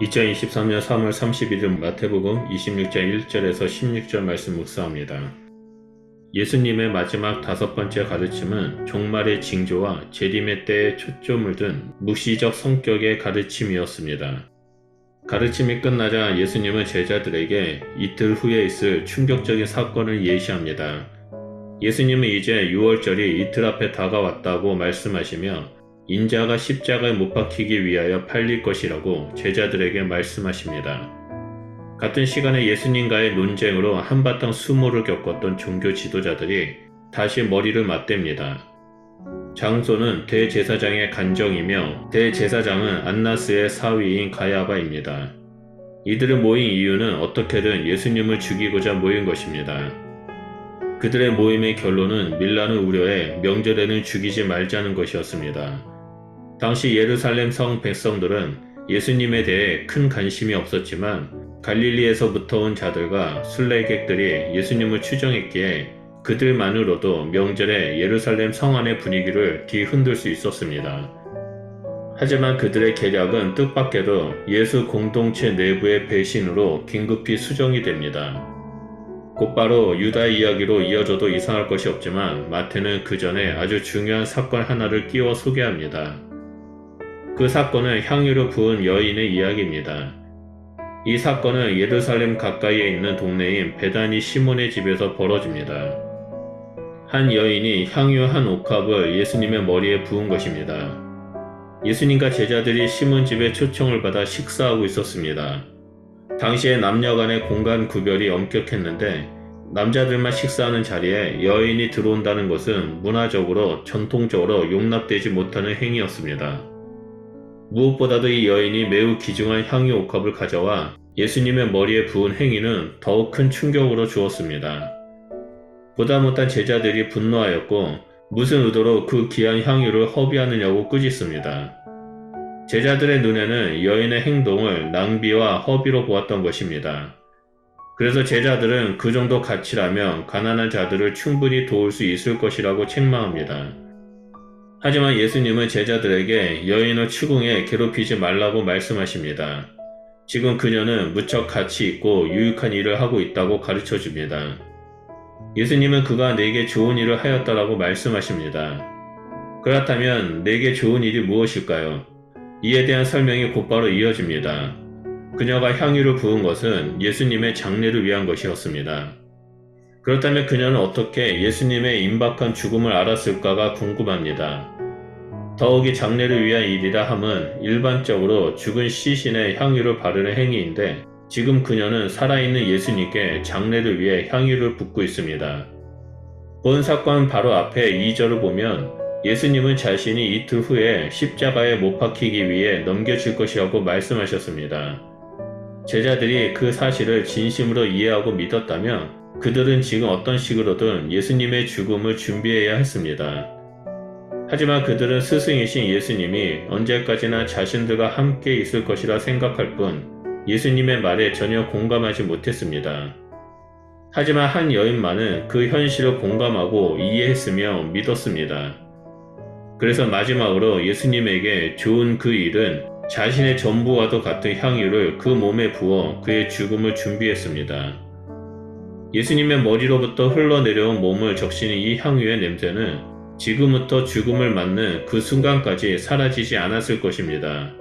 2023년 3월 31일 마태복음 26장 1절에서 16절 말씀 묵상합니다. 예수님의 마지막 5번째 가르침은 종말의 징조와 재림의 때에 초점을 둔 묵시적 성격의 가르침이었습니다. 가르침이 끝나자 예수님은 제자들에게 이틀 후에 있을 충격적인 사건을 예시합니다. 예수님은 이제 6월절이 이틀 앞에 다가왔다고 말씀하시며 인자가 십자가에 못 박히기 위하여 팔릴 것이라고 제자들에게 말씀하십니다. 같은 시간에 예수님과의 논쟁으로 한바탕 수모를 겪었던 종교 지도자들이 다시 머리를 맞댑니다. 장소는 대제사장의 간정이며 대제사장은 안나스의 사위인 가야바입니다. 이들을 모인 이유는 어떻게든 예수님을 죽이고자 모인 것입니다. 그들의 모임의 결론은 밀라는 우려에 명절에는 죽이지 말자는 것이었습니다. 당시 예루살렘 성 백성들은 예수님에 대해 큰 관심이 없었지만 갈릴리에서부터 온 자들과 순례객들이 예수님을 추종했기에 그들만으로도 명절에 예루살렘 성 안의 분위기를 뒤흔들 수 있었습니다. 하지만 그들의 계략은 뜻밖에도 예수 공동체 내부의 배신으로 긴급히 수정이 됩니다. 곧바로 유다 이야기로 이어져도 이상할 것이 없지만 마태는 그 전에 아주 중요한 사건 하나를 끼워 소개합니다. 그 사건은 향유를 부은 여인의 이야기입니다. 이 사건은 예루살렘 가까이에 있는 동네인 베다니 시몬의 집에서 벌어집니다. 한 여인이 향유 한 옥합을 예수님의 머리에 부은 것입니다. 예수님과 제자들이 시몬 집에 초청을 받아 식사하고 있었습니다. 당시에 남녀 간의 공간 구별이 엄격했는데 남자들만 식사하는 자리에 여인이 들어온다는 것은 문화적으로 전통적으로 용납되지 못하는 행위였습니다. 무엇보다도 이 여인이 매우 귀중한 향유 옥합을 가져와 예수님의 머리에 부은 행위는 더욱 큰 충격으로 주었습니다. 보다 못한 제자들이 분노하였고 무슨 의도로 그 귀한 향유를 허비하느냐고 꾸짖습니다. 제자들의 눈에는 여인의 행동을 낭비와 허비로 보았던 것입니다. 그래서 제자들은 그 정도 가치라면 가난한 자들을 충분히 도울 수 있을 것이라고 책망합니다. 하지만 예수님은 제자들에게 여인을 추궁해 괴롭히지 말라고 말씀하십니다. 지금 그녀는 무척 가치 있고 유익한 일을 하고 있다고 가르쳐 줍니다. 예수님은 그가 내게 좋은 일을 하였다라고 말씀하십니다. 그렇다면 내게 좋은 일이 무엇일까요? 이에 대한 설명이 곧바로 이어집니다. 그녀가 향유를 부은 것은 예수님의 장례를 위한 것이었습니다. 그렇다면 그녀는 어떻게 예수님의 임박한 죽음을 알았을까가 궁금합니다. 더욱이 장례를 위한 일이라 함은 일반적으로 죽은 시신에 향유를 바르는 행위인데 지금 그녀는 살아있는 예수님께 장례를 위해 향유를 붓고 있습니다. 본 사건 바로 앞에 2절을 보면 예수님은 자신이 이틀 후에 십자가에 못 박히기 위해 넘겨질 것이라고 말씀하셨습니다. 제자들이 그 사실을 진심으로 이해하고 믿었다면 그들은 지금 어떤 식으로든 예수님의 죽음을 준비해야 했습니다. 하지만 그들은 스승이신 예수님이 언제까지나 자신들과 함께 있을 것이라 생각할 뿐 예수님의 말에 전혀 공감하지 못했습니다. 하지만 한 여인만은 그 현실을 공감하고 이해했으며 믿었습니다. 그래서 마지막으로 예수님에게 좋은 그 일은 자신의 전부와도 같은 향유를 그 몸에 부어 그의 죽음을 준비했습니다. 예수님의 머리로부터 흘러내려온 몸을 적시는 이 향유의 냄새는 지금부터 죽음을 맞는 그 순간까지 사라지지 않았을 것입니다.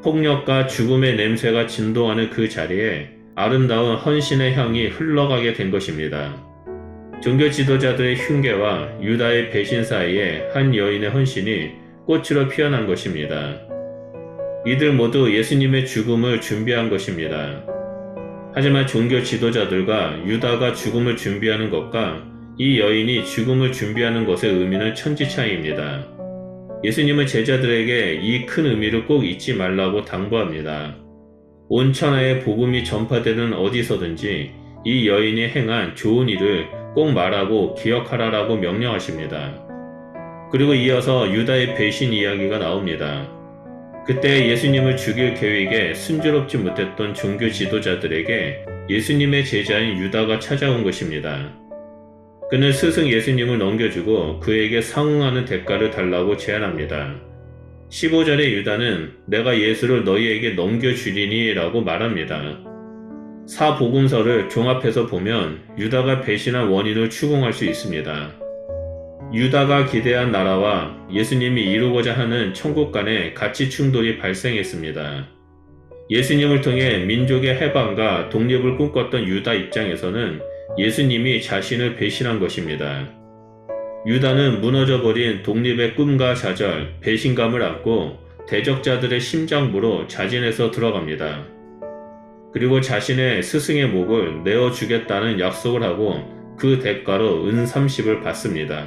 폭력과 죽음의 냄새가 진동하는 그 자리에 아름다운 헌신의 향이 흘러가게 된 것입니다. 종교 지도자들의 흉계와 유다의 배신 사이에 한 여인의 헌신이 꽃으로 피어난 것입니다. 이들 모두 예수님의 죽음을 준비한 것입니다. 하지만 종교 지도자들과 유다가 죽음을 준비하는 것과 이 여인이 죽음을 준비하는 것의 의미는 천지차이입니다. 예수님은 제자들에게 이 큰 의미를 꼭 잊지 말라고 당부합니다. 온 천하에 복음이 전파되는 어디서든지 이 여인이 행한 좋은 일을 꼭 말하고 기억하라라고 명령하십니다. 그리고 이어서 유다의 배신 이야기가 나옵니다. 그때 예수님을 죽일 계획에 순조롭지 못했던 종교 지도자들에게 예수님의 제자인 유다가 찾아온 것입니다. 그는 스승 예수님을 넘겨주고 그에게 상응하는 대가를 달라고 제안합니다. 15절에 유다는 내가 예수를 너희에게 넘겨주리니 라고 말합니다. 사복음서를 종합해서 보면 유다가 배신한 원인을 추궁할 수 있습니다. 유다가 기대한 나라와 예수님이 이루고자 하는 천국 간의 가치 충돌이 발생했습니다. 예수님을 통해 민족의 해방과 독립을 꿈꿨던 유다 입장에서는 예수님이 자신을 배신한 것입니다. 유다는 무너져버린 독립의 꿈과 좌절, 배신감을 안고 대적자들의 심장부로 자진해서 들어갑니다. 그리고 자신의 스승의 목을 내어주겠다는 약속을 하고 그 대가로 은 30을 받습니다.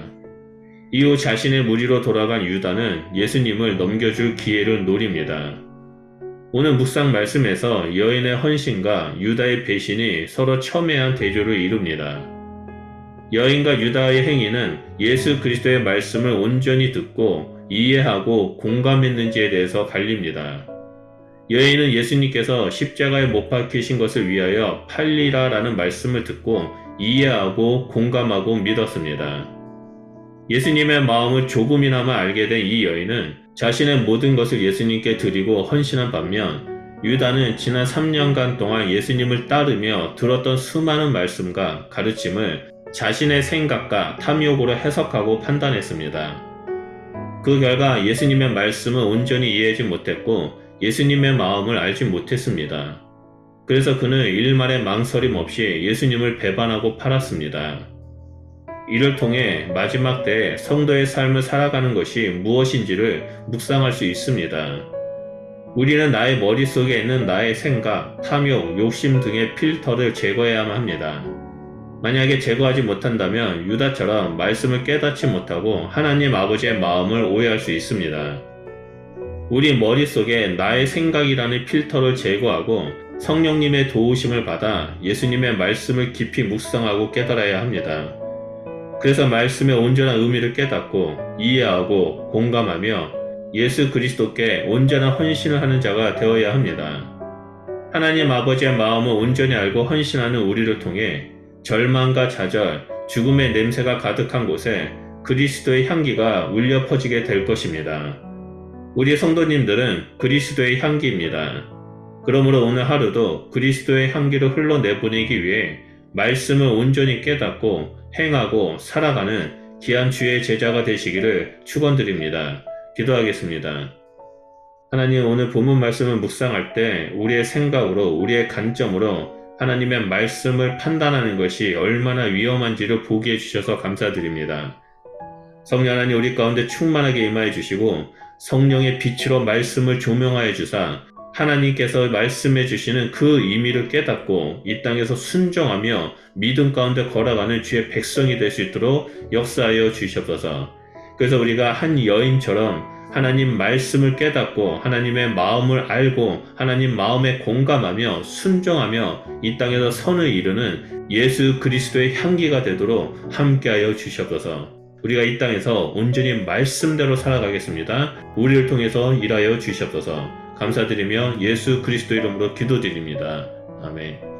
이후 자신의 무리로 돌아간 유다는 예수님을 넘겨줄 기회를 노립니다. 오늘 묵상 말씀에서 여인의 헌신과 유다의 배신이 서로 첨예한 대조를 이룹니다. 여인과 유다의 행위는 예수 그리스도의 말씀을 온전히 듣고 이해하고 공감했는지에 대해서 갈립니다. 여인은 예수님께서 십자가에 못 박히신 것을 위하여 팔리라 라는 말씀을 듣고 이해하고 공감하고 믿었습니다. 예수님의 마음을 조금이나마 알게 된 이 여인은 자신의 모든 것을 예수님께 드리고 헌신한 반면 유다는 지난 3년간 동안 예수님을 따르며 들었던 수많은 말씀과 가르침을 자신의 생각과 탐욕으로 해석하고 판단했습니다. 그 결과 예수님의 말씀을 온전히 이해하지 못했고 예수님의 마음을 알지 못했습니다. 그래서 그는 일말의 망설임 없이 예수님을 배반하고 팔았습니다. 이를 통해 마지막 때에 성도의 삶을 살아가는 것이 무엇인지를 묵상할 수 있습니다. 우리는 나의 머릿속에 있는 나의 생각, 탐욕, 욕심 등의 필터를 제거해야만 합니다. 만약에 제거하지 못한다면 유다처럼 말씀을 깨닫지 못하고 하나님 아버지의 마음을 오해할 수 있습니다. 우리 머릿속에 나의 생각이라는 필터를 제거하고 성령님의 도우심을 받아 예수님의 말씀을 깊이 묵상하고 깨달아야 합니다. 그래서 말씀의 온전한 의미를 깨닫고 이해하고 공감하며 예수 그리스도께 온전한 헌신을 하는 자가 되어야 합니다. 하나님 아버지의 마음을 온전히 알고 헌신하는 우리를 통해 절망과 좌절, 죽음의 냄새가 가득한 곳에 그리스도의 향기가 울려 퍼지게 될 것입니다. 우리 성도님들은 그리스도의 향기입니다. 그러므로 오늘 하루도 그리스도의 향기를 흘러내보내기 위해 말씀을 온전히 깨닫고 행하고 살아가는 귀한 주의 제자가 되시기를 축원드립니다. 기도하겠습니다. 하나님, 오늘 본문 말씀을 묵상할 때 우리의 생각으로 우리의 관점으로 하나님의 말씀을 판단하는 것이 얼마나 위험한지를 보게 해주셔서 감사드립니다. 성령 하나님, 우리 가운데 충만하게 임하여 주시고 성령의 빛으로 말씀을 조명하여 주사 하나님께서 말씀해 주시는 그 의미를 깨닫고 이 땅에서 순종하며 믿음 가운데 걸어가는 주의 백성이 될 수 있도록 역사하여 주시옵소서. 그래서 우리가 한 여인처럼 하나님 말씀을 깨닫고 하나님의 마음을 알고 하나님 마음에 공감하며 순종하며 이 땅에서 선을 이루는 예수 그리스도의 향기가 되도록 함께하여 주시옵소서. 우리가 이 땅에서 온전히 말씀대로 살아가겠습니다. 우리를 통해서 일하여 주시옵소서. 감사드리며 예수 그리스도 이름으로 기도드립니다. 아멘.